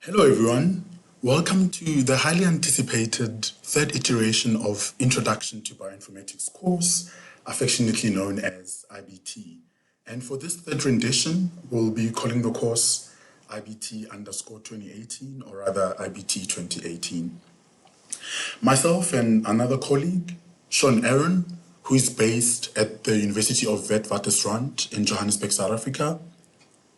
Hello everyone, welcome to the highly anticipated third iteration of Introduction to Bioinformatics course, affectionately known as IBT. And for this third rendition, we'll be calling the course IBT_2018, or rather IBT 2018. Myself and another colleague, Sean Aaron, who is based at the University of Witwatersrand in Johannesburg, South Africa,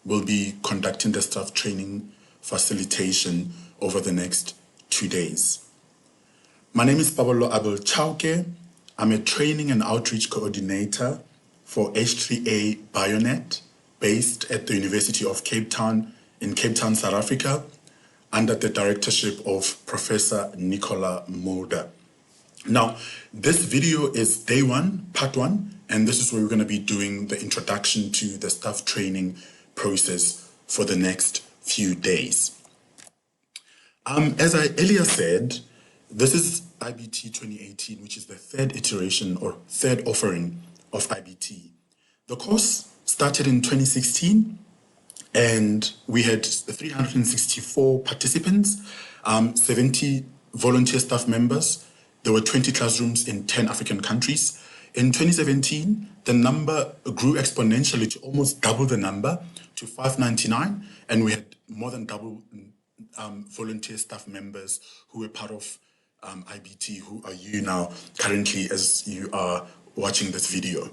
will be conducting the staff training facilitation over the next 2 days. My name is Pablo Abel Chauke. I'm a training and outreach coordinator for H3A Bionet, based at the University of Cape Town in Cape Town, South Africa, under the directorship of Professor Nicola Mulder. Now, this video is day one, part one, and this is where we're going to be doing the introduction to the staff training process for the next few days. As I earlier said, this is IBT 2018, which is the third iteration or third offering of IBT. The course started in 2016 and we had 364 participants, 70 volunteer staff members. There were 20 classrooms in 10 African countries. In 2017, the number grew exponentially to almost double the number, to 599, and we had more than double volunteer staff members who were part of IBT, who are you now currently as you are watching this video.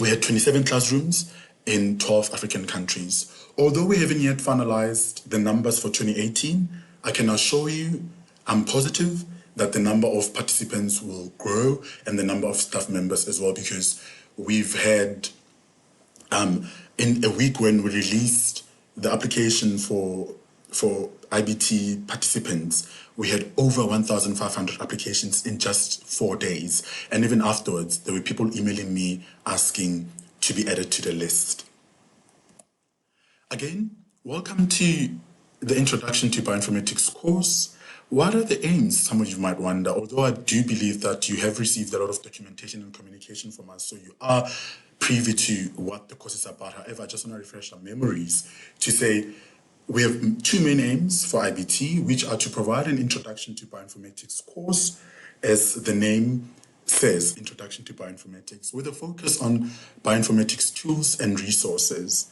We had 27 classrooms in 12 African countries. Although we haven't yet finalized the numbers for 2018, I can assure you I'm positive that the number of participants will grow and the number of staff members as well, because we've had, in a week when we released the application for IBT participants, we had over 1,500 applications in just 4 days. And even afterwards, there were people emailing me asking to be added to the list. Again, welcome to the Introduction to Bioinformatics course. What are the aims, some of you might wonder, although I do believe that you have received a lot of documentation and communication from us, so you are privy to what the course is about. However, I just want to refresh our memories to say we have two main aims for IBT, which are to provide an Introduction to Bioinformatics course, as the name says, Introduction to Bioinformatics, with a focus on bioinformatics tools and resources.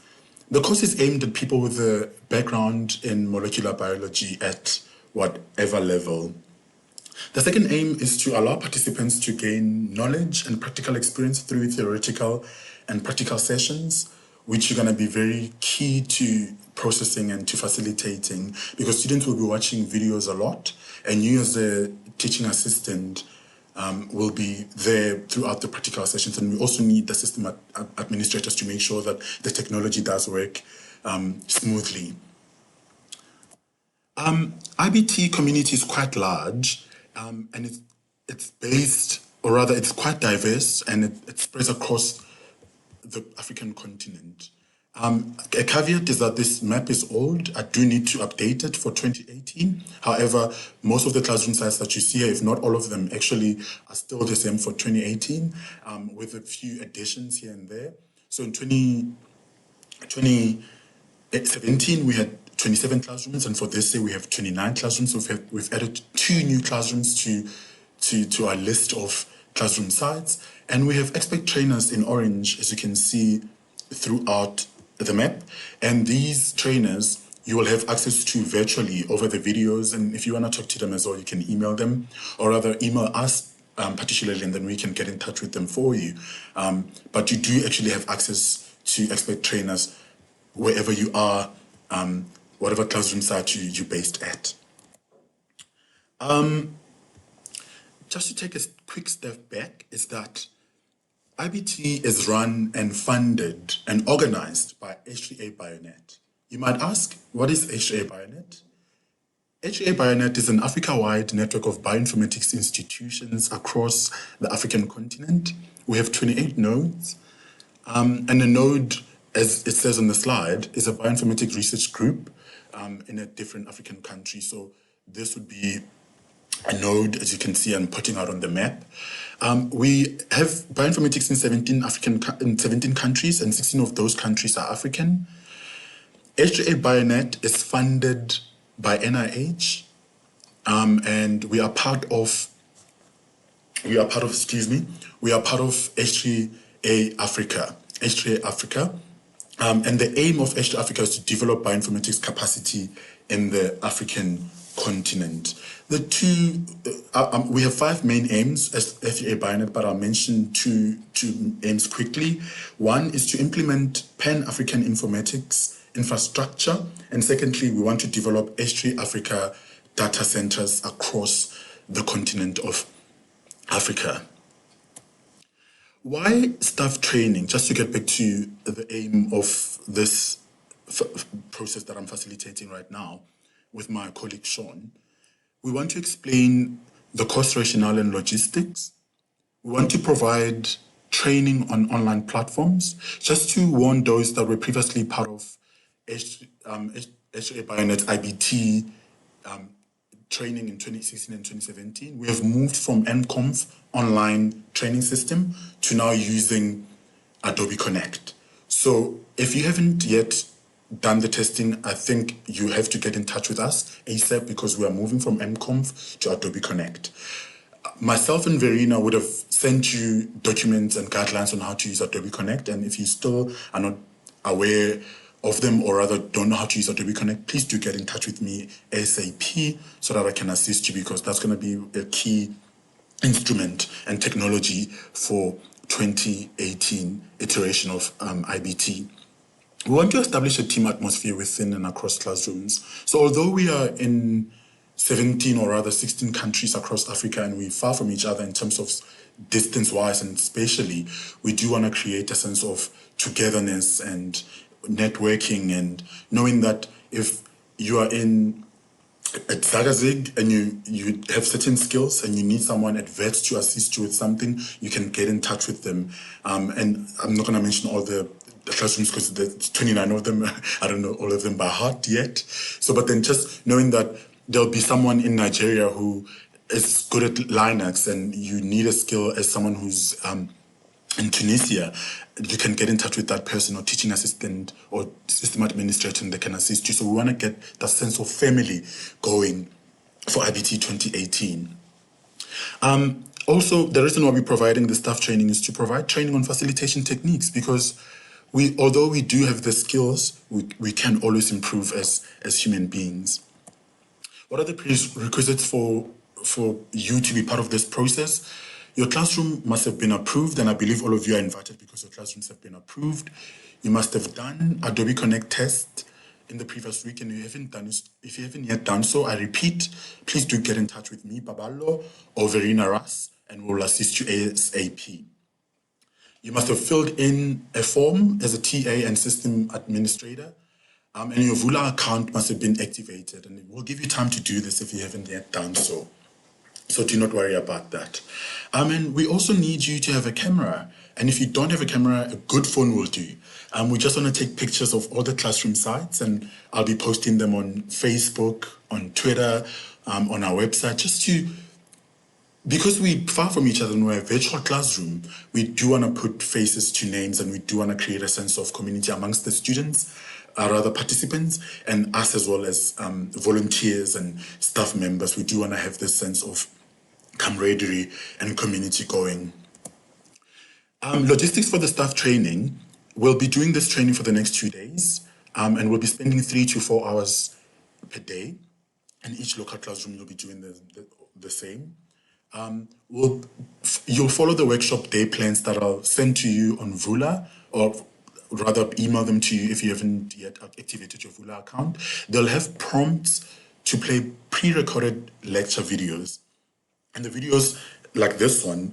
The course is aimed at people with a background in molecular biology at whatever level. The second aim is to allow participants to gain knowledge and practical experience through theoretical and practical sessions, which are going to be very key to processing and to facilitating, because students will be watching videos a lot, and you as a teaching assistant will be there throughout the practical sessions. And we also need the system administrators to make sure that the technology does work smoothly. IBT community is quite large, and it's based, or rather it's quite diverse, and it spreads across the African continent. A caveat is that this map is old. I do need to update it for 2018. However, most of the classroom sites that you see here, if not all of them, actually are still the same for 2018, with a few additions here and there. So in 2017, we had 27 classrooms, and for this year we have 29 classrooms. So we've added 2 new classrooms to our list of classroom sites, and we have expert trainers in orange, as you can see throughout the map. And these trainers you will have access to virtually over the videos, and if you want to talk to them as well, you can email them, or rather email us particularly, and then we can get in touch with them for you. But you do actually have access to expert trainers wherever you are, whatever classroom site you're based at. Just to take a quick step back, is that IBT is run and funded and organized by H3A Bionet. You might ask, what is H3A Bionet? H3A Bionet is an Africa-wide network of bioinformatics institutions across the African continent. We have 28 nodes, and a node, as it says on the slide, is a bioinformatics research group in a different African country. So this would be a node, as you can see, I'm putting out on the map. We have bioinformatics in 17 countries, and 16 of those countries are African. H3A Bionet is funded by NIH, and we are part of, H3A Africa, H3A Africa. And the aim of H3 Africa is to develop bioinformatics capacity in the African continent. We have 5 main aims as H3A Bionet, but I'll mention two aims quickly. One is to implement Pan-African informatics infrastructure, and secondly, we want to develop H3 Africa data centers across the continent of Africa. Why staff training? Just to get back to the aim of this process that I'm facilitating right now with my colleague Sean, we want to explain the cost rationale and logistics. We want to provide training on online platforms, just to warn those that were previously part of H3A Bionet IBT training in 2016 and 2017. We have moved from NCOMF online training system to now using Adobe Connect. So if you haven't yet done the testing, I think you have to get in touch with us ASAP, because we are moving from NCOMF to Adobe Connect. Myself and Verena would have sent you documents and guidelines on how to use Adobe Connect, and if you still are not aware of them, or rather don't know how to use Adobe Connect, please do get in touch with me ASAP so that I can assist you, because that's going to be a key instrument and technology for 2018 iteration of IBT. We want to establish a team atmosphere within and across classrooms. So although we are in 17 or rather 16 countries across Africa, and we're far from each other in terms of distance-wise and spatially, we do want to create a sense of togetherness and networking, and knowing that if you are in at Zagazig and you have certain skills and you need someone at VET to assist you with something, you can get in touch with them. And I'm not going to mention all the classrooms because there's 29 of them. I don't know all of them by heart yet. So, but then just knowing that there'll be someone in Nigeria who is good at Linux, and you need a skill as someone who's in Tunisia, you can get in touch with that person, or teaching assistant or system administrator, and they can assist you. So we want to get that sense of family going for IBT 2018. Also, the reason why we're providing the staff training is to provide training on facilitation techniques, because although we do have the skills, we can always improve as human beings. What are the prerequisites for you to be part of this process? Your classroom must have been approved, and I believe all of you are invited because your classrooms have been approved. You must have done Adobe Connect test in the previous week, and if you haven't yet done so, I repeat, please do get in touch with me, Babalo, or Verena Ras, and we'll assist you ASAP. You must have filled in a form as a TA and system administrator, and your Vula account must have been activated, and we'll give you time to do this if you haven't yet done so. So do not worry about that. And we also need you to have a camera. And if you don't have a camera, a good phone will do. We just want to take pictures of all the classroom sites, and I'll be posting them on Facebook, on Twitter, on our website, because we're far from each other and we're a virtual classroom, we do want to put faces to names, and we do want to create a sense of community amongst the students, rather participants, and us as well as volunteers and staff members. We do want to have this sense of camaraderie and community going. Logistics for the staff training. We'll be doing this training for the next 2 days, and we'll be spending 3 to 4 hours per day. And each local classroom will be doing the same. You'll follow the workshop day plans that I'll send to you on Vula, or rather email them to you if you haven't yet activated your Vula account. They'll have prompts to play pre-recorded lecture videos. And the videos like this one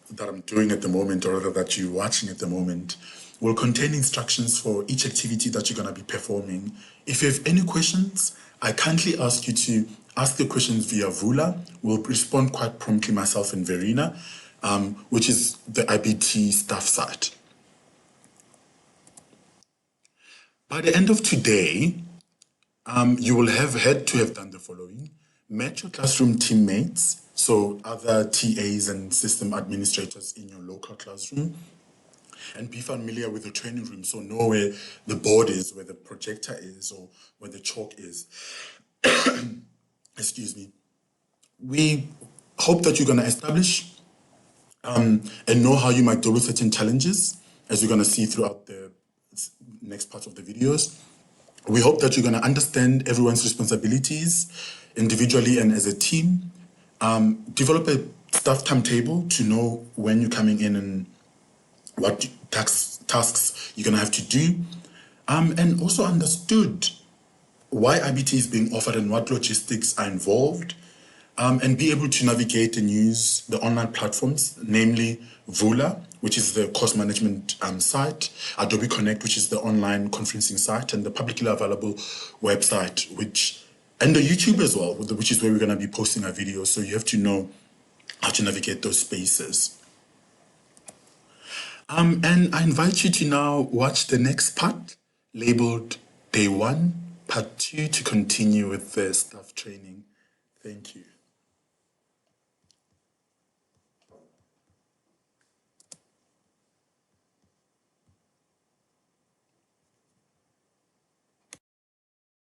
that I'm doing at the moment, or rather that you're watching at the moment, will contain instructions for each activity that you're going to be performing. If you have any questions, I kindly ask you to ask the questions via Vula. We'll respond quite promptly, myself and Verena, which is the IBT staff site. By the end of today, you will have had to have done the following: met your classroom teammates, so other TAs and system administrators in your local classroom, and be familiar with the training room, so know where the board is, where the projector is, or where the chalk is. excuse me, we hope that you're going to establish and know how you might deal with certain challenges, as you're going to see throughout the next part of the videos. We hope that you're going to understand everyone's responsibilities individually and as a team. Develop a staff timetable to know when you're coming in and what tasks you're going to have to do. And also understood why IBT is being offered and what logistics are involved. And be able to navigate and use the online platforms, namely Vula, which is the course management site, Adobe Connect, which is the online conferencing site, and the publicly available website, and the YouTube as well, which is where we're going to be posting our videos. So you have to know how to navigate those spaces. And I invite you to now watch the next part, labeled Day 1, Part 2, to continue with the staff training. Thank you.